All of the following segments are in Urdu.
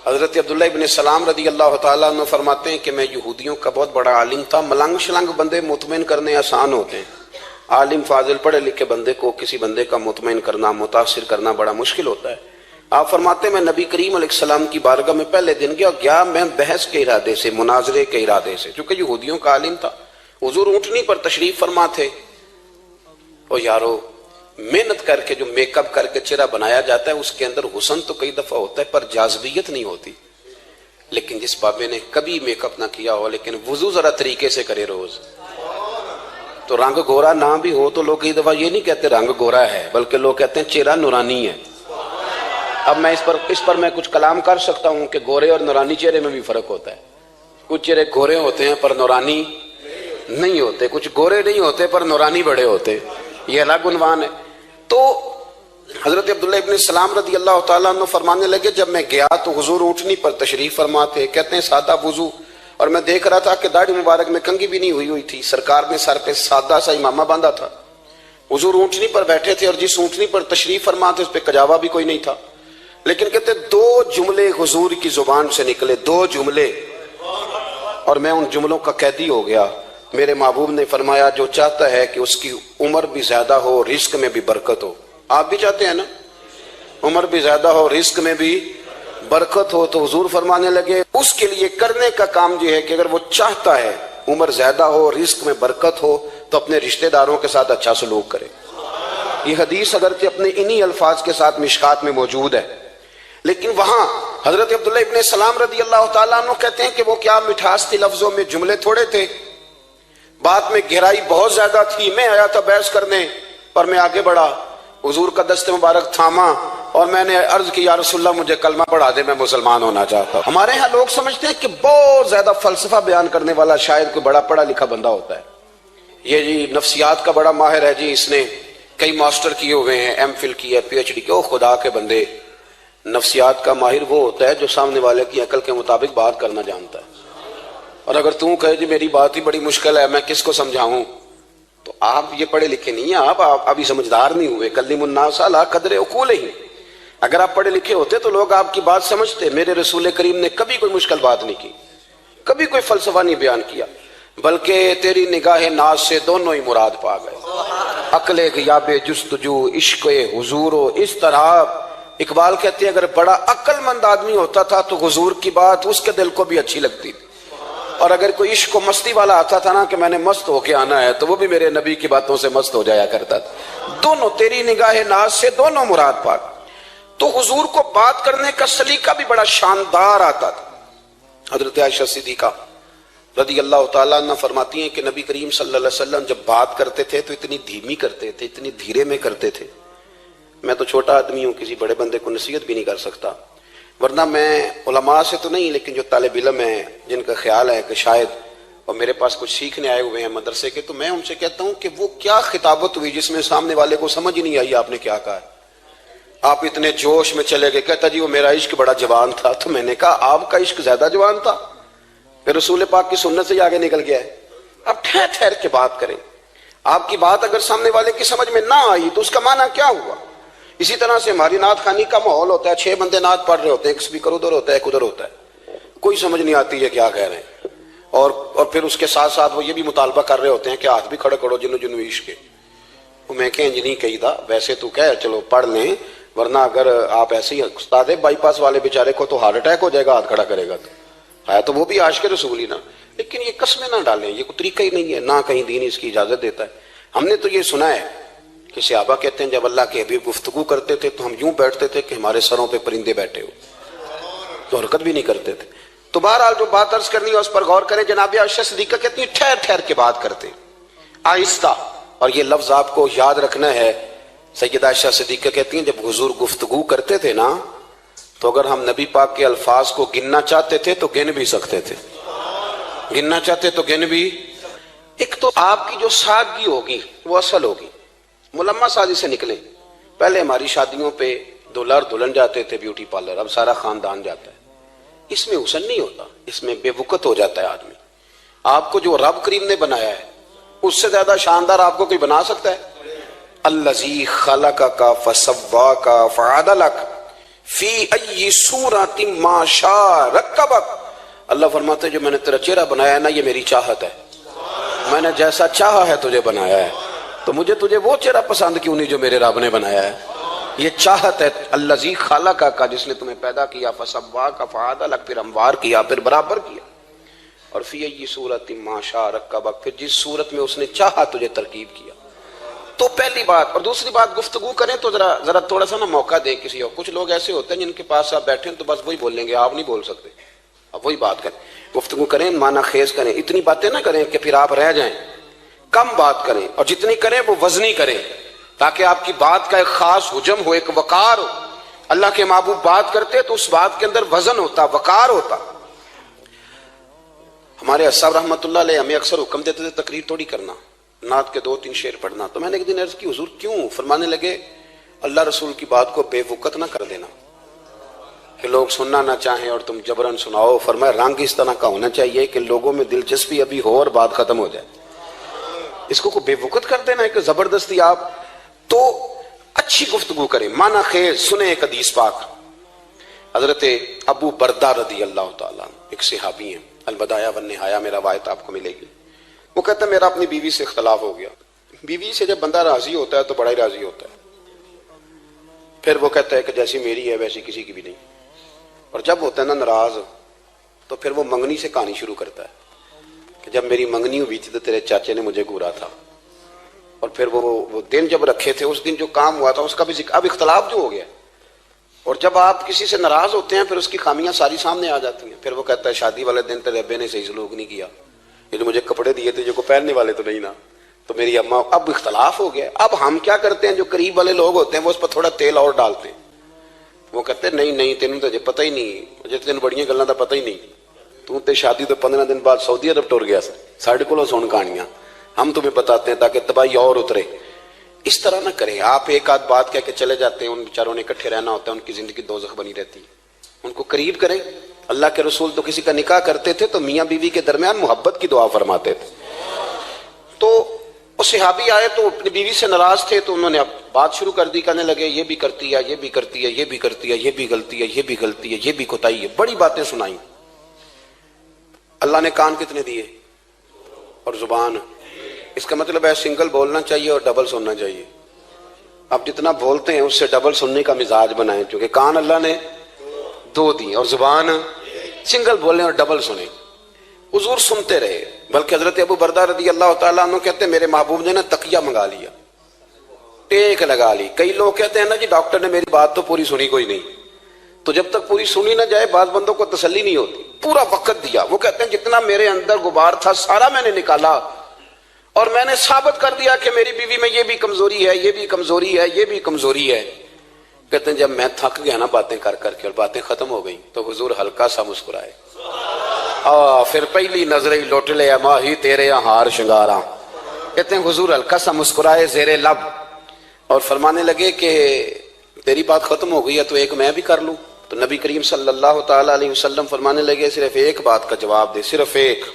حضرت عبداللہ ابن سلام رضی اللہ تعالیٰ عنہ فرماتے ہیں کہ میں یہودیوں کا بہت بڑا عالم تھا. ملنگ شلنگ بندے مطمئن کرنے آسان ہوتے ہیں، عالم فاضل پڑھے لکھے بندے کو کسی بندے کا مطمئن کرنا، متاثر کرنا بڑا مشکل ہوتا ہے. آپ فرماتے ہیں میں نبی کریم علیہ السلام کی بارگاہ میں پہلے دن گیا میں بحث کے ارادے سے، مناظرے کے ارادے سے، چونکہ یہودیوں کا عالم تھا. حضور اونٹنی پر تشریف فرما تھے. او یارو، محنت کر کے جو میک اپ کر کے چہرہ بنایا جاتا ہے اس کے اندر حسن تو کئی دفعہ ہوتا ہے پر جاذبیت نہیں ہوتی. لیکن جس بابے نے کبھی میک اپ نہ کیا ہو لیکن وضو ذرا طریقے سے کرے روز، تو رنگ گورا نہ بھی ہو تو لوگ کئی دفعہ یہ نہیں کہتے رنگ گورا ہے، بلکہ لوگ کہتے ہیں چہرہ نورانی ہے. اب میں اس پر میں کچھ کلام کر سکتا ہوں کہ گورے اور نورانی چہرے میں بھی فرق ہوتا ہے. کچھ چہرے گورے ہوتے ہیں پر نورانی نہیں ہوتے، کچھ گورے نہیں ہوتے پر نورانی بڑے ہوتے، یہ الگ عنوان ہے. تو حضرت عبداللہ ابن سلام رضی اللہ تعالیٰ عنہ فرمانے لگے جب میں گیا تو حضور اونٹنی پر تشریف فرما تھے، کہتے ہیں سادہ وضو، اور میں دیکھ رہا تھا کہ داڑھی مبارک میں کنگھی بھی نہیں ہوئی تھی. سرکار نے سر پہ سادہ سا امامہ باندھا تھا. حضور اونٹنی پر بیٹھے تھے اور جس اونٹنی پر تشریف فرما تھے اس پہ کجاوا بھی کوئی نہیں تھا. لیکن کہتے دو جملے حضور کی زبان سے نکلے، دو جملے، اور میں ان جملوں کا قیدی ہو گیا. میرے محبوب نے فرمایا جو چاہتا ہے کہ اس کی عمر بھی زیادہ ہو، رزق میں بھی برکت ہو. آپ بھی چاہتے ہیں نا عمر بھی زیادہ ہو، رزق میں بھی برکت ہو، تو حضور فرمانے لگے اس کے لیے کرنے کا کام یہ ہے کہ اگر وہ چاہتا ہے عمر زیادہ ہو، رزق میں برکت ہو، تو اپنے رشتہ داروں کے ساتھ اچھا سلوک کرے. یہ حدیث اگرچہ اپنے انہی الفاظ کے ساتھ مشکات میں موجود ہے، لیکن وہاں حضرت عبداللہ ابن سلام رضی اللہ تعالیٰ عنہ کہتے ہیں کہ وہ کیا مٹھاس تھی لفظوں میں، جملے تھوڑے تھے، بات میں گہرائی بہت زیادہ تھی. میں آیا تھا بحث کرنے پر میں آگے بڑھا، حضور کا دست مبارک تھاما اور میں نے عرض کی یا رسول اللہ مجھے کلمہ پڑھا دے، میں مسلمان ہونا چاہتا ہوں. ہمارے ہاں لوگ سمجھتے ہیں کہ بہت زیادہ فلسفہ بیان کرنے والا شاید کوئی بڑا پڑھا لکھا بندہ ہوتا ہے. یہ جی نفسیات کا بڑا ماہر ہے جی، اس نے کئی ماسٹر کیے ہوئے ہیں، ایم فل کی ہے، پی ایچ ڈی کی. او خدا کے بندے، نفسیات کا ماہر وہ ہوتا ہے جو سامنے والے کی عقل کے مطابق بات کرنا جانتا ہے. اور اگر تم کہے جی میری بات ہی بڑی مشکل ہے میں کس کو سمجھاؤں، تو آپ یہ پڑھے لکھے نہیں ہیں، آپ ابھی سمجھدار نہیں ہوئے. کلم الناس علی قدر عقولہم. اگر آپ پڑھے لکھے ہوتے تو لوگ آپ کی بات سمجھتے. میرے رسول کریم نے کبھی کوئی مشکل بات نہیں کی، کبھی کوئی فلسفہ نہیں بیان کیا، بلکہ تیری نگاہ ناز سے دونوں ہی مراد پا گئے. عقل غیاب جستجو، عشق حضور و اس طرح. اقبال کہتے ہیں اگر بڑا عقل مند آدمی ہوتا تھا تو حضور کی بات اس کے دل کو بھی اچھی لگتی تھی، اور اگر کوئی عشق و مستی والا آتا تھا نا کہ میں نے مست ہو کے آنا ہے تو وہ بھی میرے نبی کی باتوں سے مست ہو جایا کرتا تھا. دونوں تیری نگاہ ناز سے دونوں مراد پا. تو حضور کو بات کرنے کا سلیقہ بھی بڑا شاندار آتا تھا. حضرت عائشہ صدیقہ رضی اللہ تعالیٰ عنہ فرماتی ہیں کہ نبی کریم صلی اللہ علیہ وسلم جب بات کرتے تھے تو اتنی دھیمی کرتے تھے، اتنی دھیرے میں کرتے تھے. میں تو چھوٹا آدمی ہوں، کسی بڑے بندے کو نصیحت بھی نہیں کر سکتا، ورنہ میں علماء سے تو نہیں لیکن جو طالب علم ہیں جن کا خیال ہے کہ شاید اور میرے پاس کچھ سیکھنے آئے ہوئے ہیں مدرسے کے، تو میں ان سے کہتا ہوں کہ وہ کیا خطابت ہوئی جس میں سامنے والے کو سمجھ ہی نہیں آئی آپ نے کیا کہا ہے. آپ اتنے جوش میں چلے گئے، کہتا جی وہ میرا عشق بڑا جوان تھا. تو میں نے کہا آپ کا عشق زیادہ جوان تھا، پھر رسول پاک کی سنت سے آگے نکل گیا ہے. اب ٹھہر ٹھہر کے بات کریں. آپ کی بات اگر سامنے والے کی سمجھ میں نہ آئی تو اس کا معنی کیا ہوا. اسی طرح سے ہماری نعت خوانی کا ماحول ہوتا ہے، 6 بندے نعت پڑھ رہے ہوتے ہیں، ایک سپیکر ادھر ہوتا ہے ایک ادھر ہوتا ہے، کوئی سمجھ نہیں آتی ہے کیا کہہ رہے ہیں. اور پھر اس کے ساتھ ساتھ وہ یہ بھی مطالبہ کر رہے ہوتے ہیں کہ ہاتھ بھی کھڑے کرو جنو جنو عشق کے. میں کہ انج نہیں کہی دا، ویسے تو کہہ چلو پڑھ لیں، ورنہ اگر آپ ایسے ہی استاد بائی پاس والے بیچارے کو تو ہارٹ اٹیک ہو جائے گا ہاتھ کھڑا کرے گا، تو ہے تو وہ بھی عاشق رسول ہی نا. لیکن یہ قسمیں نہ ڈالیں، یہ کوئی طریقہ ہی نہیں ہے، نہ کہیں دین اس کی اجازت دیتا ہے. ہم نے تو یہ سنا ہے کہ صحابہ کہتے ہیں جب اللہ کے حبیب گفتگو کرتے تھے تو ہم یوں بیٹھتے تھے کہ ہمارے سروں پہ پرندے بیٹھے ہو، تو حرکت بھی نہیں کرتے تھے. تو بہرحال جو بات عرض کرنی ہے اس پر غور کریں. جناب عائشہ صدیقہ کہتی ہیں ٹھہر ٹھہر کے بات کرتے، آہستہ. اور یہ لفظ آپ کو یاد رکھنا ہے. سیدہ عائشہ صدیقہ کہتی ہیں جب حضور گفتگو کرتے تھے نا تو اگر ہم نبی پاک کے الفاظ کو گننا چاہتے تھے تو گن بھی سکتے تھے، گننا چاہتے تو گن بھی. ایک تو آپ کی جو سادگی ہوگی وہ اصل ہوگی، ملمہ سازی سے نکلیں. پہلے ہماری شادیوں پہ دلہا اور دلہن جاتے تھے بیوٹی پارلر، اب سارا خاندان جاتا ہے. اس میں حسن نہیں ہوتا، اس میں بے وقت ہو جاتا ہے آدمی. آپ کو جو رب کریم نے بنایا ہے اس سے زیادہ شاندار آپ کو کوئی بنا سکتا ہے؟ الذی خلقک فسواک فعدلک فی ای صورت ما شاء رکبک، اللہ فرماتے ہیں جو میں نے تیرا چہرہ بنایا ہے نا، یہ میری چاہت ہے، میں نے جیسا چاہا ہے تجھے بنایا ہے، تو مجھے تجھے وہ چہرہ پسند کیوں نہیں جو میرے رب نے بنایا ہے؟ یہ چاہت ہے الذی خلقک کا، جس نے تمہیں پیدا کیا، فسواک فعدلک، پھر ہموار کیا، پھر برابر کیا، اور فی ای صورت ما شاء رکبک، پھر جس صورت میں اس نے چاہا تجھے ترکیب کیا۔ تو پہلی بات، اور دوسری بات، گفتگو کریں تو ذرا تھوڑا سا نا موقع دیں کسی اور۔ کچھ لوگ ایسے ہوتے ہیں جن کے پاس آپ بیٹھیں تو بس وہی بولیں گے، آپ نہیں بول سکتے، اب وہی بات کریں، گفتگو کریں، معنی خیز کریں، اتنی باتیں نہ کریں کہ پھر آپ رہ جائیں، کم بات کریں، اور جتنی کریں وہ وزنی کریں، تاکہ آپ کی بات کا ایک خاص حجم ہو، ایک وقار ہو۔ اللہ کے محبوب بات کرتے تو اس بات کے اندر وزن ہوتا، وقار ہوتا۔ ہمارے صاحب رحمۃ اللہ علیہ ہمیں اکثر حکم دیتے تھے تقریر تھوڑی کرنا، نعت کے 2-3 شعر پڑھنا، تو میں نے ایک دن عرض کی حضور کیوں؟ فرمانے لگے اللہ رسول کی بات کو بے وقت نہ کر دینا کہ لوگ سننا نہ چاہیں اور تم جبرن سناؤ۔ فرمایا رنگ اس طرح کا ہونا چاہیے کہ لوگوں میں دلچسپی ابھی ہو اور بات ختم ہو جائے، اس کو بے وقت کر دینا ایک زبردستی۔ آپ تو اچھی گفتگو کریں، معنی خیز سنیں۔ ایک حدیث پاک حضرت ابو بردہ رضی اللہ تعالیٰ ایک صحابی ہیں، البدایہ والنہایہ میں روایت آپ کو ملے گی۔ وہ کہتا ہے میرا اپنی بیوی سے اختلاف ہو گیا۔ بیوی سے جب بندہ راضی ہوتا ہے تو بڑا ہی راضی ہوتا ہے، پھر وہ کہتا ہے کہ جیسی میری ہے ویسی کسی کی بھی نہیں، اور جب ہوتا ہے نا ناراض تو پھر وہ منگنی سے کہانی شروع کرتا ہے کہ جب میری منگنی ہوئی تھی تو تیرے چاچے نے مجھے گورا تھا، اور پھر وہ دن جب رکھے تھے اس دن جو کام ہوا تھا اس کا بھی ذکر، اب اختلاف جو ہو گیا، اور جب آپ کسی سے ناراض ہوتے ہیں پھر اس کی خامیاں ساری سامنے آ جاتی ہیں۔ پھر وہ کہتا ہے شادی والے دن تیرے ابے نے صحیح سلوک نہیں کیا، یہ جو مجھے کپڑے دیے تھے جو کو پہننے والے تو نہیں نا، تو میری اماں، اب اختلاف ہو گیا۔ اب ہم کیا کرتے ہیں، جو قریب والے لوگ ہوتے ہیں وہ اس پر تھوڑا تیل اور ڈالتے ہیں، وہ کہتے ہیں نہیں تینوں تو پتہ ہی نہیں، مجھے تین بڑیاں گلاں دا پتہ ہی نہیں، تو تے شادی تو 15 دن بعد سعودی عرب ٹر گیا ساڑھے کو سن کہانیاں، ہم تمہیں بتاتے ہیں تاکہ تباہی اور اترے۔ اس طرح نہ کریں، آپ ایک آدھ بات کہہ کے چلے جاتے ہیں، ان بیچاروں نے اکٹھے رہنا ہوتا ہے، ان کی زندگی دوزخ بنی رہتی ہے، ان کو قریب کریں۔ اللہ کے رسول تو کسی کا نکاح کرتے تھے تو میاں بیوی کے درمیان محبت کی دعا فرماتے تھے۔ تو وہ صحابی آئے تو اپنی بیوی سے ناراض تھے، تو انہوں نے اب بات شروع کر دی، کہنے لگے یہ بھی کرتی ہے، یہ بھی کرتی ہے، یہ بھی کرتی ہے، یہ بھی غلطی ہے، یہ بھی غلطی ہے، یہ بھی کوتاہی ہے، بڑی باتیں سنائیں۔ اللہ نے کان کتنے دیے اور زبان، اس کا مطلب ہے سنگل بولنا چاہیے اور ڈبل سننا چاہیے۔ آپ جتنا بولتے ہیں اس سے ڈبل سننے کا مزاج بنائیں، کیونکہ کان اللہ نے 2 دی اور زبان سنگل بولیں اور ڈبل سنیں۔ حضور سنتے رہے، بلکہ حضرت ابو بردہ رضی اللہ تعالیٰ عنہ کہتے ہیں میرے محبوب نے نا تکیہ منگا لیا، ٹیک لگا لی۔ کئی لوگ کہتے ہیں نا جی ڈاکٹر نے میری بات تو پوری سنی کوئی نہیں، تو جب تک پوری سنی نہ جائے بعض بندوں کو تسلی نہیں ہوتی، پورا وقت دیا۔ وہ کہتے ہیں جتنا میرے اندر غبار تھا سارا میں نے نکالا، اور میں نے ثابت کر دیا کہ میری بیوی میں یہ بھی کمزوری ہے، یہ بھی کمزوری ہے، یہ بھی کمزوری ہے۔ کہتے ہیں جب میں تھک گیا نا باتیں کر کر کے اور باتیں ختم ہو گئیں تو حضور ہلکا سا مسکرائے، پھر پہلی نظر ہی لوٹ لے ماہی تیرے ہار شنگاراں۔ کہتے ہیں حضور ہلکا سا مسکرائے زیر لب اور فرمانے لگے کہ تیری بات ختم ہو گئی ہے تو ایک میں بھی کر لوں۔ تو نبی کریم صلی اللہ تعالیٰ علیہ وسلم فرمانے لگے صرف ایک بات کا جواب دے، صرف ایک،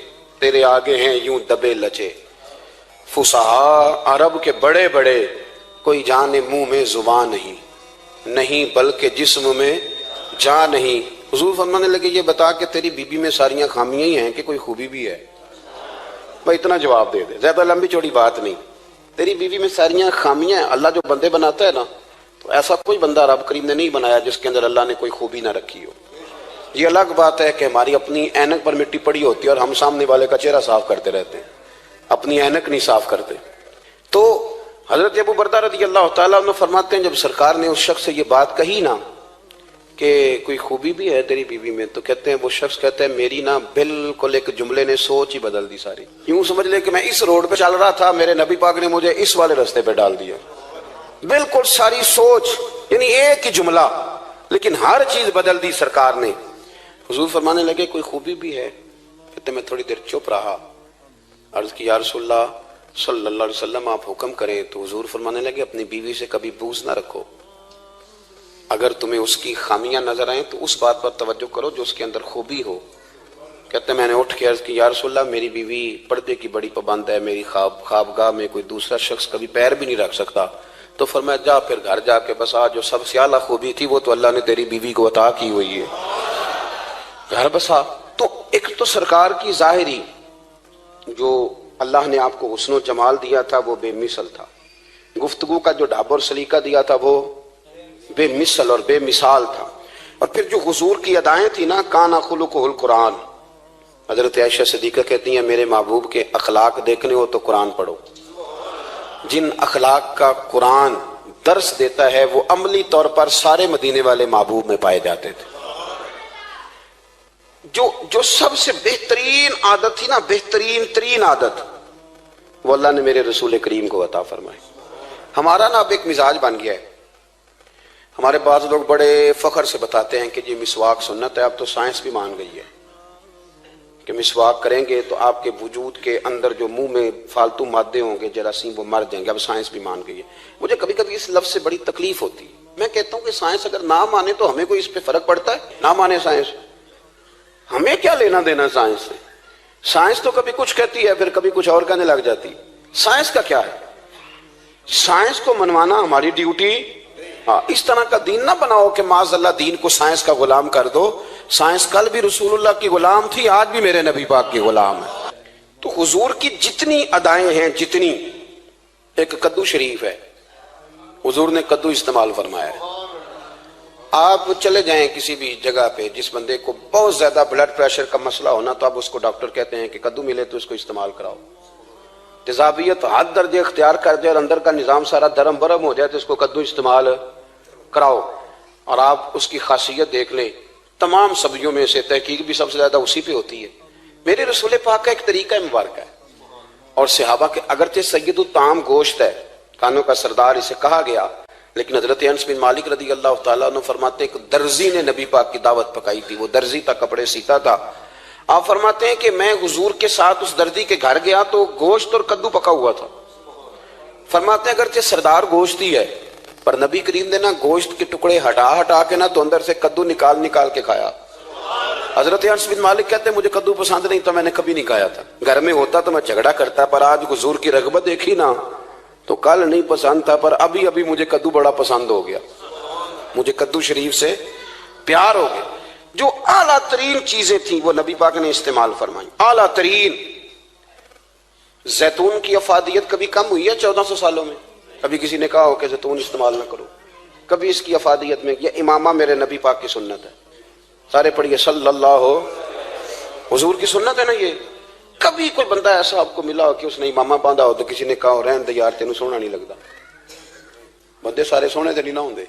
تیرے آگے ہیں یوں دبے لچے فصحا عرب کے بڑے بڑے، کوئی جانے منہ میں زبان نہیں بلکہ جسم میں جان نہیں۔ حضور فرمانے لگے یہ بتا کہ تیری بیوی میں ساریاں خامیاں ہی ہیں کہ کوئی خوبی بھی ہے؟ بھائی اتنا جواب دے دے، زیادہ لمبی چوڑی بات نہیں، تیری بیوی میں ساریاں خامیاں ہیں۔ اللہ جو بندے بناتا ہے نا تو ایسا کوئی بندہ رب کریم نے نہیں بنایا جس کے اندر اللہ نے کوئی خوبی نہ رکھی ہو۔ یہ الگ بات ہے کہ ہماری اپنی اینک پر مٹی پڑی ہوتی ہے اور ہم سامنے والے کا چہرہ صاف کرتے رہتے ہیں، اپنی اینک نہیں صاف کرتے۔ تو حضرت ابو بردہ رضی اللہ تعالیٰ عنہ فرماتے ہیں جب سرکار نے اس شخص سے یہ بات کہی نا کہ کوئی خوبی بھی ہے تیری بیوی میں، تو کہتے ہیں وہ شخص کہتا ہے میری نا بالکل ایک جملے نے سوچ ہی بدل دی ساری۔ یوں سمجھ لے کہ میں اس روڈ پہ چل رہا تھا، میرے نبی پاک نے مجھے اس والے رستے پہ ڈال دیا، بالکل ساری سوچ، یعنی ایک ہی جملہ لیکن ہر چیز بدل دی سرکار نے۔ حضور فرمانے لگے کوئی خوبی بھی ہے؟ کہتے میں تھوڑی دیر چپ رہا، عرض کی یا رسول اللہ صلی اللہ علیہ وسلم آپ حکم کریں۔ تو حضور فرمانے لگے اپنی بیوی سے کبھی بغض نہ رکھو، اگر تمہیں اس کی خامیاں نظر آئیں تو اس بات پر توجہ کرو جو اس کے اندر خوبی ہو۔ کہتے میں نے اٹھ کے عرض کی یا رسول اللہ میری بیوی پردے کی بڑی پابند ہے، میری خوابگاہ میں کوئی دوسرا شخص کبھی پیر بھی نہیں رکھ سکتا، تو فرمایا جا پھر گھر جا کے بسا، جو سب سے اعلیٰ خوبی تھی وہ تو اللہ نے تیری بیوی کو عطا کی ہوئی ہے، گھر بسا۔ تو ایک تو سرکار کی ظاہری جو اللہ نے آپ کو حسن و جمال دیا تھا وہ بے مثل تھا، گفتگو کا جو ڈھب اور سلیقہ دیا تھا وہ بے مثل اور بے مثال تھا، اور پھر جو حضور کی ادائیں تھی نا، کانا خلقہ القرآن۔ حضرت عائشہ صدیقہ کہتی ہیں میرے محبوب کے اخلاق دیکھنے ہو تو قرآن پڑھو، جن اخلاق کا قرآن درس دیتا ہے وہ عملی طور پر سارے مدینے والے محبوب میں پائے جاتے تھے۔ جو سب سے بہترین عادت تھی نا، بہترین ترین عادت، وہ اللہ نے میرے رسول کریم کو عطا فرمائی۔ ہمارا نا اب ایک مزاج بن گیا ہے، ہمارے بعض لوگ بڑے فخر سے بتاتے ہیں کہ یہ مسواک سنت ہے، اب تو سائنس بھی مان گئی ہے کہ مسواک کریں گے تو آپ کے وجود کے اندر جو منہ میں فالتو مادے ہوں گے جراثیم وہ مر جائیں گے، اب سائنس بھی مان گئی ہے۔ مجھے کبھی کبھی اس لفظ سے بڑی تکلیف ہوتی ہے، میں کہتا ہوں کہ سائنس اگر نہ مانے تو ہمیں کوئی اس پہ فرق پڑتا ہے؟ نہ مانے سائنس، ہمیں کیا لینا دینا سائنس سے؟ سائنس تو کبھی کچھ کہتی ہے پھر کبھی کچھ اور کہنے لگ جاتی، سائنس کا کیا ہے؟ سائنس کو منوانا ہماری ڈیوٹی۔ ہاں، اس طرح کا دین نہ بناؤ کہ معاذ اللہ دین کو سائنس کا غلام کر دو۔ سائنس کل بھی رسول اللہ کی غلام تھی، آج بھی میرے نبی پاک کی غلام ہے۔ تو حضور کی جتنی ادائیں ہیں، جتنی، ایک کدو شریف ہے، حضور نے کدو استعمال فرمایا ہے۔ آپ چلے جائیں کسی بھی جگہ پہ، جس بندے کو بہت زیادہ بلڈ پریشر کا مسئلہ ہونا تو اب اس کو ڈاکٹر کہتے ہیں کہ کدو ملے تو اس کو استعمال کراؤ۔ تیزابیت حد درجے اختیار کر جائے اور اندر کا نظام سارا درم برم ہو جائے تو اس کو کدو استعمال کراؤ، اور آپ اس کی خاصیت دیکھ لیں۔ تمام سبزیوں میں سے تحقیق بھی سب سے زیادہ اسی پہ ہوتی ہے۔ میرے رسول پاک کا ایک طریقہ مبارک ہے، اور صحابہ کے اگرچہ سید الطعام گوشت ہے، کانوں کا سردار اسے کہا گیا، لیکن حضرت انس بن مالک رضی اللہ تعالیٰ عنہ فرماتے ہیں کہ درزی نے نبی پاک کی دعوت پکائی تھی، وہ درزی تھا، کپڑے سیتا تھا۔ آپ فرماتے ہیں کہ میں حضور کے ساتھ اس درزی کے گھر گیا تو گوشت اور کدو پکا ہوا تھا۔ فرماتے ہیں اگرچہ سردار گوشت ہی ہے پر نبی کریم نے نا گوشت کے ٹکڑے ہٹا کے نا تو اندر سے کدو نکال کے کھایا۔ حضرت انس بن مالک کہتے ہیں مجھے کدو پسند نہیں تو میں نے کبھی نہیں کھایا تھا، گھر میں ہوتا تو میں جھگڑا کرتا، پر آج حضور کی رغبت دیکھی نا تو کل نہیں پسند تھا پر ابھی مجھے کدو بڑا پسند ہو گیا، مجھے کدو شریف سے پیار ہو گیا۔ جو اعلیٰ ترین چیزیں تھیں وہ نبی پاک نے استعمال فرمائی، اعلیٰ ترین۔ زیتون کی افادیت کبھی کم ہوئی ہے 1400 سالوں میں؟ کبھی کسی نے کہا ہو کہ زیتون استعمال نہ کرو؟ کبھی اس کی افادیت میں، یہ امامہ میرے نبی پاک کی سنت ہے، سارے پڑھیے صلی اللہ ہو، حضور کی سنت ہے نا یہ۔ کبھی کوئی بندہ ایسا آپ کو ملا ہو کہ اس نے امامہ باندھا ہو تو کسی نے کہا ہو رہن دے یار تینوں سونا نہیں لگتا؟ بندے سارے سونے تے نہیں نہ ہوندے،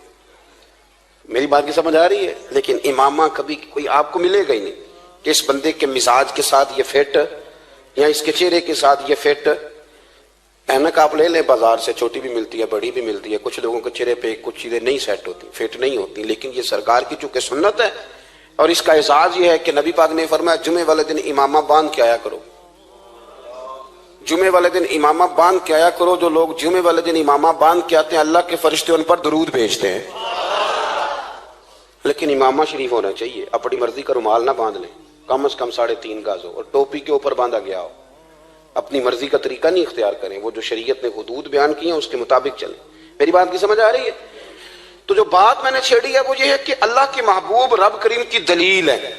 میری بات کی سمجھ آ رہی ہے؟ لیکن امامہ کبھی کوئی آپ کو ملے گا ہی نہیں کہ اس بندے کے مزاج کے ساتھ یہ فٹ، یا اس کے چہرے کے ساتھ یہ فٹ۔ اینک آپ لے لیں بازار سے، چھوٹی بھی ملتی ہے بڑی بھی ملتی ہے، کچھ لوگوں کے چہرے پہ کچھ چیزیں نہیں سیٹ ہوتی، فٹ نہیں ہوتی، لیکن یہ سرکار کی چونکہ سنت ہے، اور اس کا اعزاز یہ ہے کہ نبی پاک نے فرمایا جمعے والے دن امامہ باندھ کے آیا کرو، جمعے والے دن امامہ باندھ کے آیا کرو۔ جو لوگ جمعے والے دن امامہ باندھ کے آتے ہیں اللہ کے فرشتے ان پر درود بھیجتے ہیں، لیکن امامہ شریف ہونا چاہیے، اپنی مرضی کا رومال نہ باندھ لیں، کم از کم 3.5 گز ہو، اور ٹوپی کے اوپر باندھا گیا ہو۔ اپنی مرضی کا طریقہ نہیں اختیار کریں، وہ جو شریعت نے حدود بیان کی ہیں اس کے مطابق چلیں۔ میری بات کی سمجھ آ رہی ہے؟ تو جو بات میں نے چھیڑی ہے وہ یہ ہے کہ اللہ کے محبوب رب کریم کی دلیل ہے۔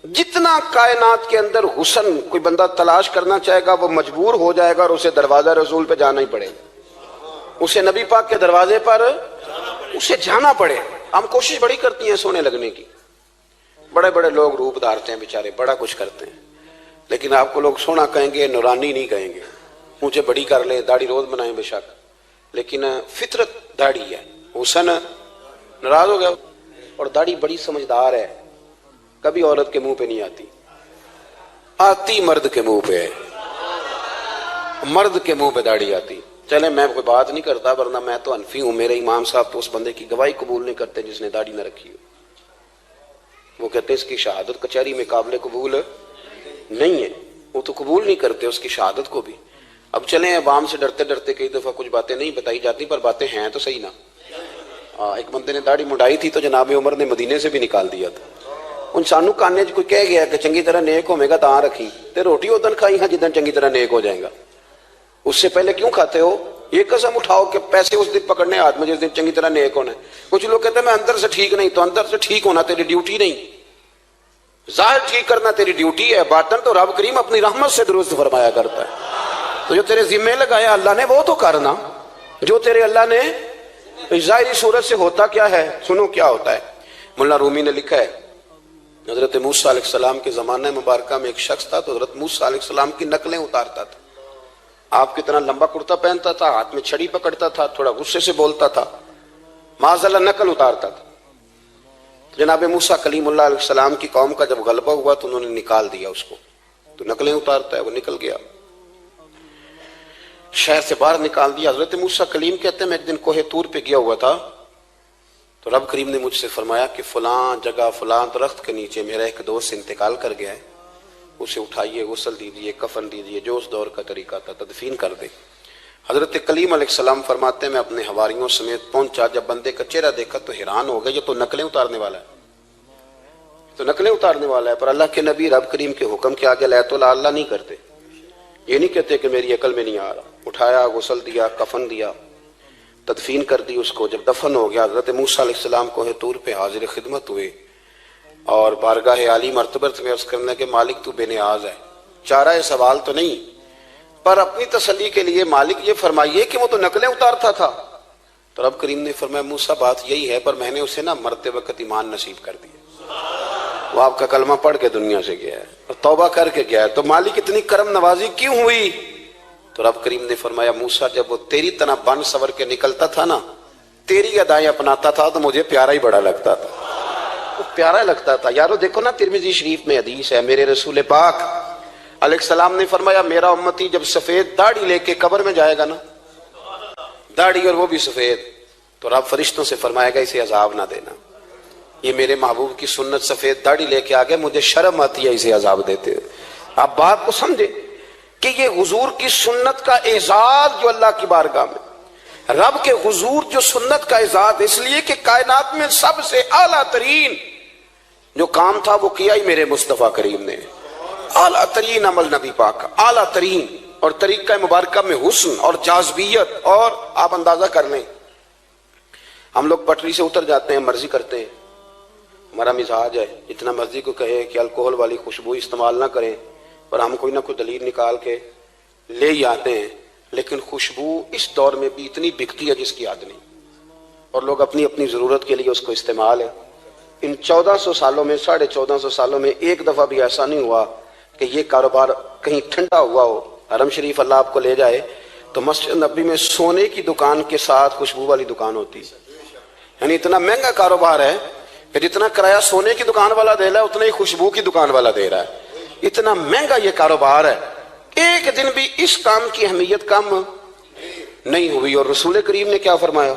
جتنا کائنات کے اندر حسن کوئی بندہ تلاش کرنا چاہے گا وہ مجبور ہو جائے گا اور اسے دروازہ رسول پہ جانا ہی پڑے گا، اسے نبی پاک کے دروازے پر اسے جانا پڑے۔ ہم کوشش بڑی کرتی ہیں سونے لگنے کی، بڑے بڑے لوگ روپ دھارتے ہیں بیچارے، بڑا کچھ کرتے ہیں، لیکن آپ کو لوگ سونا کہیں گے، نورانی نہیں کہیں گے۔ مجھے بڑی کر لے، داڑھی روز بنائیں بے شک، لیکن فطرت داڑھی ہے، حسن ناراض ہو گیا۔ اور داڑھی بڑی سمجھدار ہے، کبھی عورت کے منہ پہ نہیں آتی، آتی مرد کے منہ پہ ہے، مرد کے منہ پہ داڑھی آتی۔ چلے میں کوئی بات نہیں کرتا ورنہ میں تو حنفی ہوں، میرے امام صاحب تو اس بندے کی گواہی قبول نہیں کرتے جس نے داڑھی نہ رکھی ہو، وہ کہتے ہیں اس کی شہادت کچہری میں قابل قبول نہیں ہے، وہ تو قبول نہیں کرتے اس کی شہادت کو بھی۔ اب چلیں عوام سے ڈرتے ڈرتے کئی دفعہ کچھ باتیں نہیں بتائی جاتی پر باتیں ہیں تو صحیح نا۔ ایک بندے نے داڑھی مڈائی تھی تو جناب عمر نے مدینے سے بھی نکال دیا تھا۔ ان سانو کانے کوئی کہہ گیا کہ چنگی طرح نیک ہوے گا تاں رکھی تے روٹی ادن کھائی ہاں جدن چنگی طرح نیک ہو جائے گا، اس سے پہلے کیوں کھاتے ہو؟ یہ قسم اٹھاؤ کہ پیسے اس دن پکڑنے ہاتھ میں جس دن چنگی طرح نیک ہونا ہے. کچھ لوگ کہتے ہیں میں اندر سے ٹھیک نہیں. تو اندر سے ٹھیک ہونا تیری ڈیوٹی نہیں, ظاہر ٹھیک کرنا تیری ڈیوٹی ہے, باطن تو رب کریم اپنی رحمت سے درست فرمایا کرتا ہے. تو جو تیرے ذمہ لگایا اللہ نے وہ تو کرنا, جو تیرے اللہ نے. ظاہری صورت سے ہوتا کیا ہے, سنو کیا ہوتا ہے. مولانا رومی نے لکھا ہے حضرت موسیٰ علیہ السلام کے زمانہ مبارکہ میں ایک شخص تھا, تو حضرت موسیٰ علیہ السلام کی نقلیں اتارتا تھا. آپ کتنا لمبا کرتا پہنتا تھا, ہاتھ میں چھڑی پکڑتا تھا, تھوڑا غصے سے بولتا تھا, معاذ اللہ نقل اتارتا تھا. جناب موسیٰ کلیم اللہ علیہ السلام کی قوم کا جب غلبہ ہوا تو انہوں نے نکال دیا اس کو, تو نقلیں اتارتا ہے, وہ نکل گیا, شہر سے باہر نکال دیا. حضرت موسیٰ کلیم کہتے ہیں میں ایک دن کوہ طور پہ گیا ہوا تھا, تو رب کریم نے مجھ سے فرمایا کہ فلاں جگہ فلاں درخت کے نیچے میرا ایک دوست انتقال کر گیا ہے, اسے اٹھائیے, غسل دیجیے, کفن دیجیے, جو اس دور کا طریقہ تھا, تدفین کر دے. حضرت کلیم علیہ السلام فرماتے ہیں میں اپنے حواریوں سمیت پہنچا, جب بندے کا چہرہ دیکھا تو حیران ہو گیا, یہ تو نقلیں اتارنے والا ہے, تو نقلیں اتارنے والا ہے. پر اللہ کے نبی رب کریم کے حکم کے آگے لا تو لا اللہ نہیں کرتے. یہ نہیں کہتے کہ میری عقل میں نہیں آ رہا. اٹھایا, غسل دیا, کفن دیا, تدفین کر دی اس کو. جب دفن ہو گیا حضرت موسیٰ علیہ السلام کوہ طور پہ حاضر خدمت ہوئے اور بارگاہ عالی مرتبت میں عرض کرنے کے مالک تو بے نیاز ہے, چارہ سوال تو نہیں, پر اپنی تسلی کے لیے مالک یہ فرمائیے کہ وہ تو نقلیں اتارتا تھا. تو رب کریم نے فرمایا موسیٰ بات یہی ہے, پر میں نے اسے نا مرتے وقت ایمان نصیب کر دیا, وہ آپ کا کلمہ پڑھ کے دنیا سے گیا ہے اور توبہ کر کے گیا ہے, تو مالک اتنی کرم نوازی کیوں ہوئی؟ تو رب کریم نے فرمایا موسیٰ جب وہ تیری طرح بن سور کے نکلتا تھا نا, تیری ادائیں اپناتا تھا, تو مجھے پیارا ہی بڑا لگتا تھا, وہ پیارا لگتا تھا. یارو دیکھو نا ترمذی شریف میں حدیث ہے, میرے رسول پاک علیہ السلام نے فرمایا میرا امتی جب سفید داڑھی لے کے قبر میں جائے گا نا, داڑھی اور وہ بھی سفید, تو رب فرشتوں سے فرمائے گا اسے عذاب نہ دینا, یہ میرے محبوب کی سنت سفید داڑھی لے کے آگے, مجھے شرم آتی ہے اسے عذاب دیتے. آپ بات کو سمجھے کہ یہ حضور کی سنت کا اعزاز جو اللہ کی بارگاہ میں, رب کے حضور جو سنت کا اعزاز اس لیے کہ کائنات میں سب سے اعلیٰ ترین جو کام تھا وہ کیا ہی میرے مصطفیٰ کریم نے. اعلیٰ ترین عمل نبی پاک کا, اعلیٰ ترین, اور طریقہ مبارکہ میں حسن اور جاذبیت. اور آپ اندازہ کر لیں, ہم لوگ پٹری سے اتر جاتے ہیں, مرضی کرتے ہیں, ہمارا مزاج ہے جتنا مرضی کو کہے کہ الکوہل والی خوشبو استعمال نہ کریں, پر ہم کوئی نہ کوئی دلیل نکال کے لے ہی آتے ہیں. لیکن خوشبو اس دور میں بھی اتنی بکتی ہے جس کی حد نہیں, اور لوگ اپنی اپنی ضرورت کے لیے اس کو استعمال ہے. ان 1400 سالوں میں 1450 سالوں میں ایک دفعہ بھی ایسا نہیں ہوا کہ یہ کاروبار کہیں ٹھنڈا ہوا ہو. حرم شریف اللہ آپ کو لے جائے تو مسجد نبی میں سونے کی دکان کے ساتھ خوشبو والی دکان ہوتی, یعنی اتنا مہنگا کاروبار ہے کہ جتنا کرایہ سونے کی دکان والا دے رہا ہے اتنا ہی خوشبو کی دکان والا دے رہا ہے. اتنا مہنگا یہ کاروبار ہے, ایک دن بھی اس کام کی اہمیت کم نہیں ہوئی. اور رسول کریم نے کیا فرمایا,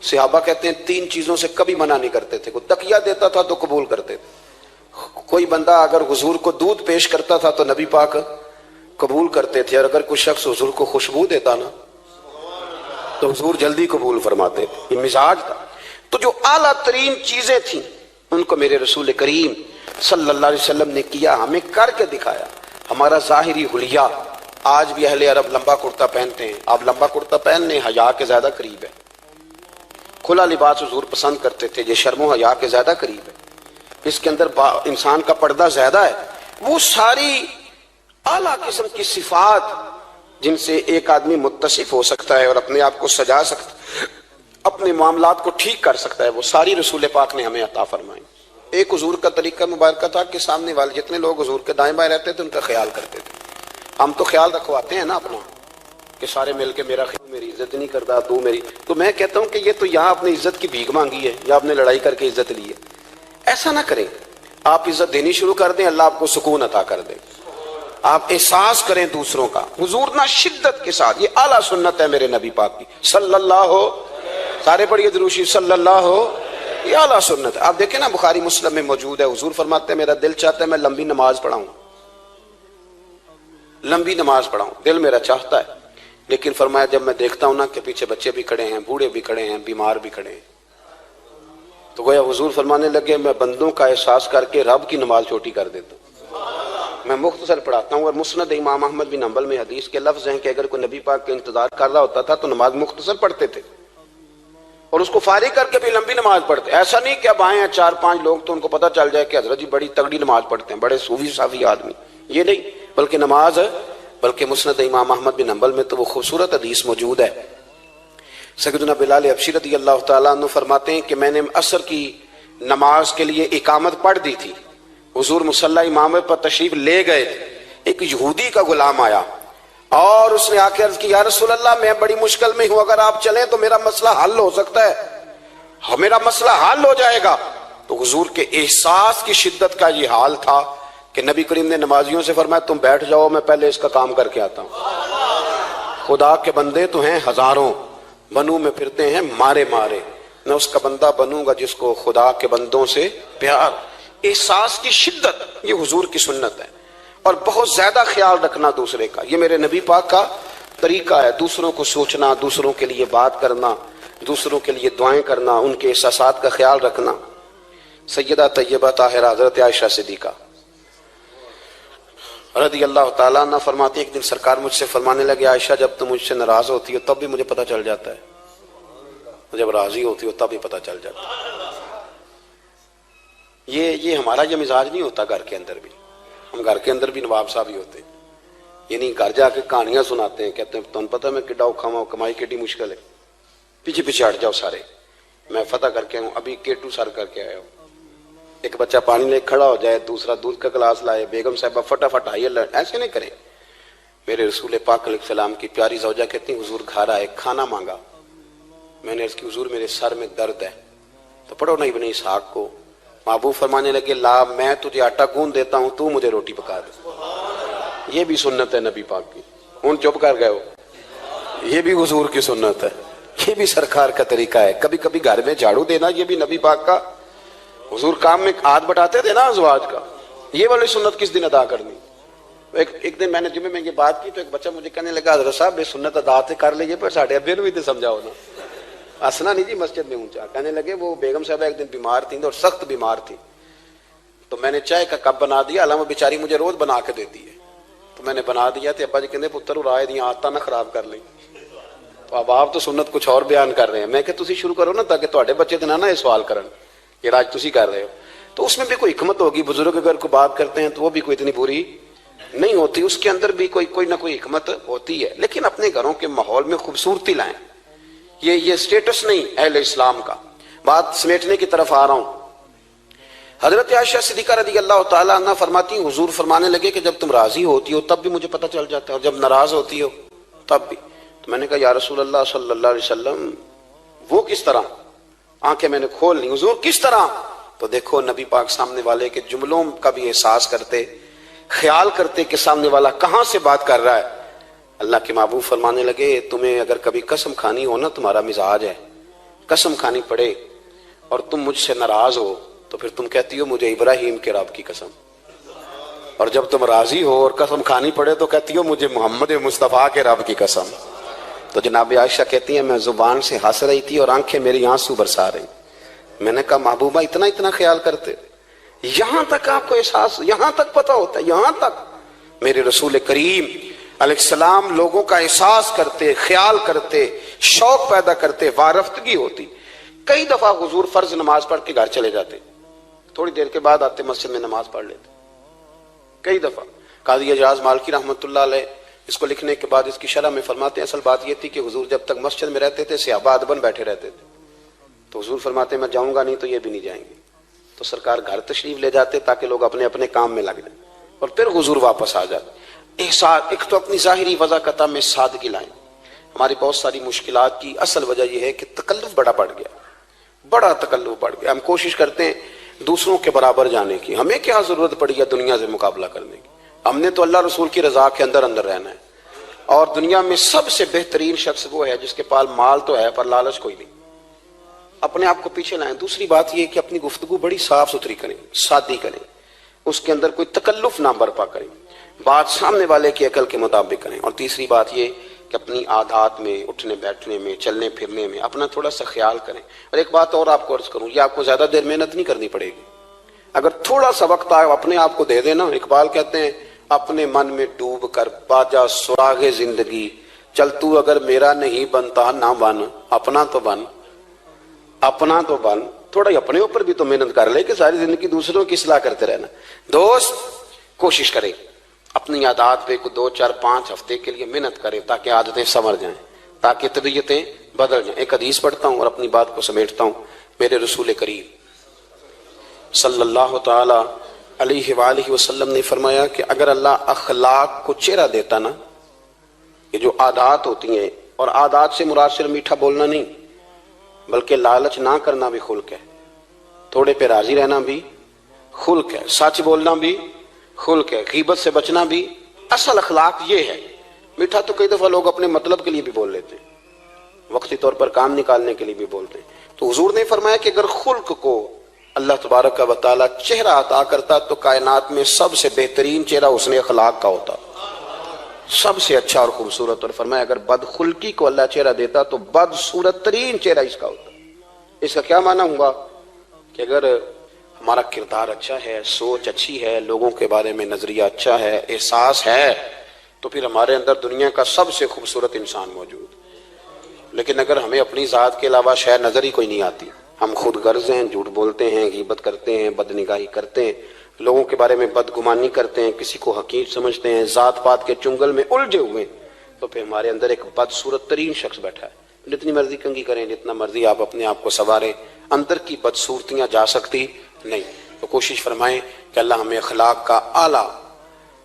صحابہ کہتے ہیں 3 چیزوں سے کبھی منع نہیں کرتے تھے. کوئی تکیہ دیتا تھا تو قبول کرتے تھے, کوئی بندہ اگر حضور کو دودھ پیش کرتا تھا تو نبی پاک قبول کرتے تھے, اور اگر کوئی شخص حضور کو خوشبو دیتا نا تو حضور جلدی قبول فرماتے تھے. یہ مزاج تھا. تو جو اعلیٰ ترین چیزیں تھیں ان کو میرے رسول کریم صلی اللہ علیہ وسلم نے کیا, ہمیں کر کے دکھایا. ہمارا ظاہری حلیہ, آج بھی اہل عرب لمبا کرتا پہنتے ہیں, آپ لمبا کرتا پہننے حیا کے زیادہ قریب ہے. کھلا لباس حضور پسند کرتے تھے, یہ شرم و حیا کے زیادہ قریب ہے, اس کے اندر انسان کا پردہ زیادہ ہے. وہ ساری اعلیٰ قسم کی صفات جن سے ایک آدمی متصف ہو سکتا ہے اور اپنے آپ کو سجا سکتا ہے, اپنے معاملات کو ٹھیک کر سکتا ہے, وہ ساری رسول پاک نے ہمیں عطا فرمائی. ایک حضور کا طریقہ مبارکہ تھا کہ سامنے والے جتنے لوگ حضور کے دائیں بائیں رہتے تھے ان کا خیال کرتے تھے. ہم تو خیال رکھواتے ہیں نا اپنا کہ سارے مل کے میرا خیال, میری عزت نہیں کرتا تو میری, تو میں کہتا ہوں کہ یہ تو یہاں اپنی عزت کی بھیک مانگی ہے یا آپ نے لڑائی کر کے عزت لی ہے. ایسا نہ کریں, آپ عزت دینی شروع کر دیں, اللہ آپ کو سکون عطا کر دے. آپ احساس کریں دوسروں کا. حضور نہ شدت کے ساتھ, یہ اعلیٰ سنت ہے میرے نبی پاک کی صلی اللہ ہو, سارے پڑھیے درود شریف صلی اللہ ہو, یہ اعلیٰ سنت ہے. آپ دیکھیں نا بخاری مسلم میں موجود ہے, حضور فرماتے ہیں میرا دل چاہتا ہے میں لمبی نماز پڑھاؤں, لمبی نماز پڑھاؤں, دل میرا چاہتا ہے. لیکن فرمایا جب میں دیکھتا ہوں نا کہ پیچھے بچے بھی کھڑے ہیں, بوڑھے بھی کھڑے ہیں, بیمار بھی کھڑے ہیں, تو گویا حضور فرمانے لگے میں بندوں کا احساس کر کے رب کی نماز چھوٹی کر دیتا ہوں. میں مختصر پڑھاتا ہوں. اور مسند امام احمد بن حنبل میں حدیث کے لفظ ہیں کہ اگر کوئی نبی پاک کا انتظار کر رہا ہوتا تھا تو نماز مختصر پڑھتے تھے اور اس کو فارغ کر کے بھی لمبی نماز پڑھتے. ایسا نہیں کہ اب آئے ہیں 4-5 لوگ تو ان کو پتہ چل جائے کہ حضرت جی بڑی تگڑی نماز پڑھتے ہیں, بڑے صوفی صافی آدمی, یہ نہیں, بلکہ نماز بلکہ مسند امام احمد بن حنبل میں تو وہ خوبصورت حدیث موجود ہے. سیدنا بلال حبشی رضی اللہ تعالیٰ عنہ فرماتے ہیں کہ میں نے عصر کی نماز کے لیے اقامت پڑھ دی تھی, حضور مصلی امام پر تشریف لے گئے تھے, ایک یہودی کا غلام آیا اور اس نے آ کے عرض کی یا رسول اللہ میں بڑی مشکل میں ہوں, اگر آپ چلیں تو میرا مسئلہ حل ہو سکتا ہے, میرا مسئلہ حل ہو جائے گا. تو حضور کے احساس کی شدت کا یہ حال تھا کہ نبی کریم نے نمازیوں سے فرمایا تم بیٹھ جاؤ, میں پہلے اس کا کام کر کے آتا ہوں. خدا کے بندے تو ہیں ہزاروں, بنو میں پھرتے ہیں مارے مارے, میں اس کا بندہ بنوں گا جس کو خدا کے بندوں سے پیار. احساس کی شدت یہ حضور کی سنت ہے, اور بہت زیادہ خیال رکھنا دوسرے کا, یہ میرے نبی پاک کا طریقہ ہے. دوسروں کو سوچنا, دوسروں کے لیے بات کرنا, دوسروں کے لیے دعائیں کرنا, ان کے احساسات کا خیال رکھنا. سیدہ طیبہ طاہرہ حضرت عائشہ صدیقہ رضی اللہ تعالیٰ عنہ فرماتی ایک دن سرکار مجھ سے فرمانے لگے عائشہ جب تم مجھ سے ناراض ہوتی ہو تب بھی مجھے پتہ چل جاتا ہے, جب راضی ہوتی ہو تب بھی پتہ چل جاتا ہے. یہ ہمارا یہ مزاج نہیں ہوتا گھر کے اندر بھی, ہم گھر کے اندر بھی نواب صاحب ہی ہوتے ہیں. یہ نہیں گھر جا کے کہانیاں سناتے ہیں, کہتے ہیں تمہیں پتہ میں کڈا اوکھا ہوں, کمائی کیڈی مشکل ہے, پیچھے پیچھے ہٹ جاؤ سارے, میں فتح کر کے ہوں, ابھی کیٹو سر کر کے آیا ہوں. ایک بچہ پانی لے کھڑا ہو جائے, دوسرا دودھ کا گلاس لائے, بیگم صاحبہ فٹافٹ آئیے, ایسے نہیں کریں. میرے رسول پاک علیہ السلام کی پیاری زوجہ کہتی ہیں حضور گھر آئے, کھانا مانگا, میں نے عرض کی حضور میرے سر میں درد ہے, تو پڑھو نا ابن اسحاق کو. محبوب فرمانے لگے لا میں تجھے آٹا گوندھ دیتا ہوں, تو مجھے روٹی پکا دے. یہ بھی سنت ہے نبی پاک کی, ہوں چپ کر گئے ہو, یہ بھی حضور کی سنت ہے, یہ بھی سرکار کا طریقہ ہے. کبھی کبھی گھر میں جھاڑو دینا یہ بھی نبی پاک کا, حضور کام میں ہاتھ بٹاتے تھے نا ازواج کا, یہ والی سنت کس دن ادا کرنی. ایک دن میں نے جمعے میں یہ بات کی تو ایک بچہ مجھے کہنے لگا حضرت صاحب یہ سنت ادا تے کر لیجیے پر ساڑھے ابے نو بھی تو سمجھاؤ نا. ہنسنا نہیں جی مسجد میں اونچا. کہنے لگے وہ بیگم صاحبہ ایک دن بیمار تھیں اور سخت بیمار تھی, تو میں نے چائے کا کپ بنا دیا, حالانکہ وہ بیچاری مجھے روز بنا کے دیتی ہے, تو میں نے بنا دیا تو ابا جی کہتے پتر رائے دیا آتا نہ خراب کر لیں. تو اب آپ تو سنت کچھ اور بیان کر رہے ہیں, میں کہ تسی شروع کرو نا تاکہ تواڈے بچے تو نہ یہ سوال کرن یہ راج تسی کر رہے ہو. تو اس میں بھی کوئی حکمت ہوگی, بزرگ اگر کوئی بات کرتے ہیں تو وہ بھی کوئی اتنی بری نہیں ہوتی, اس کے اندر بھی کوئی نہ کوئی حکمت ہوتی ہے. لیکن اپنے گھروں کے ماحول میں خوبصورتی لائیں, یہ سٹیٹس نہیں اہل اسلام کا. بات سمیٹنے کی طرف آ رہا ہوں. حضرت عائشہ صدیقہ رضی اللہ تعالیٰ عنہ فرماتی ہیں حضور فرمانے لگے کہ جب تم راضی ہوتی ہو تب بھی مجھے پتہ چل جاتا ہے, اور جب ناراض ہوتی ہو تب بھی. تو میں نے کہا یا رسول اللہ صلی اللہ علیہ وسلم وہ کس طرح, آنکھیں میں نے کھول لی, حضور کس طرح. تو دیکھو نبی پاک سامنے والے کے جملوں کا بھی احساس کرتے, خیال کرتے کہ سامنے والا کہاں سے بات کر رہا ہے. اللہ کے محبوب فرمانے لگے تمہیں اگر کبھی قسم کھانی ہو نا, تمہارا مزاج ہے قسم کھانی پڑے اور تم مجھ سے ناراض ہو تو پھر تم کہتی ہو مجھے ابراہیم کے رب کی قسم, اور جب تم راضی ہو اور قسم کھانی پڑے تو کہتی ہو مجھے محمد مصطفیٰ کے رب کی قسم. تو جناب عائشہ کہتی ہیں میں زبان سے ہنس رہی تھی اور آنکھیں میری آنسو برسا رہی. میں نے کہا محبوبہ اتنا خیال کرتے, یہاں تک آپ کو احساس, یہاں تک پتہ ہوتا ہے, یہاں تک. میرے رسول کریم علیہ السلام لوگوں کا احساس کرتے, خیال کرتے, شوق پیدا کرتے, وارفتگی ہوتی. کئی دفعہ حضور فرض نماز پڑھ کے گھر چلے جاتے, تھوڑی دیر کے بعد آتے مسجد میں نماز پڑھ لیتے. کئی دفعہ قاضی اجاز مالکی رحمۃ اللہ علیہ اس کو لکھنے کے بعد اس کی شرح میں فرماتے ہیں اصل بات یہ تھی کہ حضور جب تک مسجد میں رہتے تھے صحابہ ادباً بیٹھے رہتے تھے, تو حضور فرماتے ہیں میں جاؤں گا نہیں تو یہ بھی نہیں جائیں گے. تو سرکار گھر تشریف لے جاتے تاکہ لوگ اپنے اپنے کام میں لگ جائیں, اور پھر حضور واپس آ جاتے. ایک تو اپنی ظاہری وضاقت میں سادگی لائیں. ہماری بہت ساری مشکلات کی اصل وجہ یہ ہے کہ تکلف بڑا بڑھ گیا, بڑا تکلف بڑھ گیا. ہم کوشش کرتے ہیں دوسروں کے برابر جانے کی, ہمیں کیا ضرورت پڑی ہے دنیا سے مقابلہ کرنے کی. ہم نے تو اللہ رسول کی رضا کے اندر رہنا ہے, اور دنیا میں سب سے بہترین شخص وہ ہے جس کے پاس مال تو ہے پر لالچ کوئی نہیں. اپنے آپ کو پیچھے لائیں. دوسری بات یہ کہ اپنی گفتگو بڑی صاف ستھری کریں, سادی کریں, اس کے اندر کوئی تکلف نہ برپا کریں, بات سامنے والے کی عقل کے مطابق کریں. اور تیسری بات یہ کہ اپنی عادات میں, اٹھنے بیٹھنے میں, چلنے پھرنے میں اپنا تھوڑا سا خیال کریں. اور ایک بات اور آپ کو عرض کروں, یہ آپ کو زیادہ دیر محنت نہیں کرنی پڑے گی. اگر تھوڑا سا وقت آئے اپنے آپ کو دے دینا. اقبال کہتے ہیں اپنے من میں ڈوب کر باجا سراغ زندگی، چل تو اگر میرا نہیں بنتا نہ بن، اپنا تو بن، اپنا تو بن۔ تھوڑا ہی اپنے اوپر بھی تو محنت کر لے کہ ساری زندگی دوسروں کی اصلاح کرتے رہنا۔ دوست کوشش کرے اپنی عادات پہ 2 4 5 ہفتے کے لیے محنت کرے تاکہ عادتیں سنور جائیں، تاکہ طبیعتیں بدل جائیں۔ ایک حدیث پڑھتا ہوں اور اپنی بات کو سمیٹتا ہوں۔ میرے رسول کریم صلی اللہ تعالی علیہ وآلہ وسلم نے فرمایا کہ اگر اللہ اخلاق کو چہرہ دیتا نا، یہ جو عادات ہوتی ہیں، اور عادات سے مراد صرف میٹھا بولنا نہیں بلکہ لالچ نہ کرنا بھی خلق ہے، تھوڑے پہ راضی رہنا بھی خلق ہے، سچ بولنا بھی خلق ہے، غیبت سے بچنا بھی۔ اصل اخلاق یہ ہے۔ میٹھا تو کئی دفعہ لوگ اپنے مطلب کے لیے بھی بول لیتے ہیں، وقتی طور پر کام نکالنے کے لیے بھی بولتے ہیں۔ تو حضور نے فرمایا کہ اگر خلق کو اللہ تبارک و تعالی چہرہ عطا کرتا تو کائنات میں سب سے بہترین چہرہ حسن اخلاق کا ہوتا، سب سے اچھا اور خوبصورت۔ اور فرمایا اگر بدخلقی کو اللہ چہرہ دیتا تو بدصورت ترین چہرہ اس کا ہوتا۔ اس کا کیا معنی ہوا کہ اگر ہمارا کردار اچھا ہے، سوچ اچھی ہے، لوگوں کے بارے میں نظریہ اچھا ہے، احساس ہے، تو پھر ہمارے اندر دنیا کا سب سے خوبصورت انسان موجود۔ لیکن اگر ہمیں اپنی ذات کے علاوہ شے نظر ہی کوئی نہیں آتی، ہم خود غرض ہیں، جھوٹ بولتے ہیں، غیبت کرتے ہیں، بد نگاہی کرتے ہیں، لوگوں کے بارے میں بدگمانی کرتے ہیں، کسی کو حقیر سمجھتے ہیں، ذات پات کے چنگل میں الجھے ہوئے، تو پھر ہمارے اندر ایک بدصورت ترین شخص بیٹھا ہے۔ جتنی مرضی کنگھی کریں، جتنا مرضی آپ اپنے آپ کو سنواریں، اندر کی بدصورتیاں جا سکتی نہیں۔ تو کوشش فرمائیں کہ اللہ ہمیں اخلاق کا اعلیٰ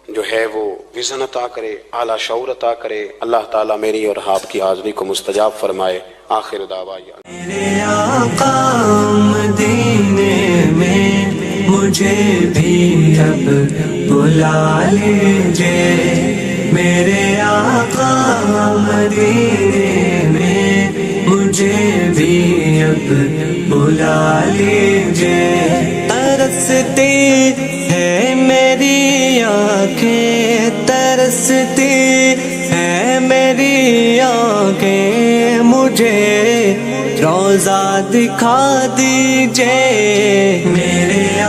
جو ہے وہ وزن عطا کرے، اعلیٰ شعور عطا کرے۔ اللہ تعالیٰ میری اور آپ کی حاضری کو مستجاب فرمائے۔ آخر دعوانا میرے آقا مدینے میں مجھے بھی اب بلا لیجئے، میرے آقا مدینے میں مجھے بھی اب بلا لیجئے۔ ترستی ہے میری آنکھیں، ترستی ہے میری آنکھیں، مجھے روضہ دکھا دیجئے میرے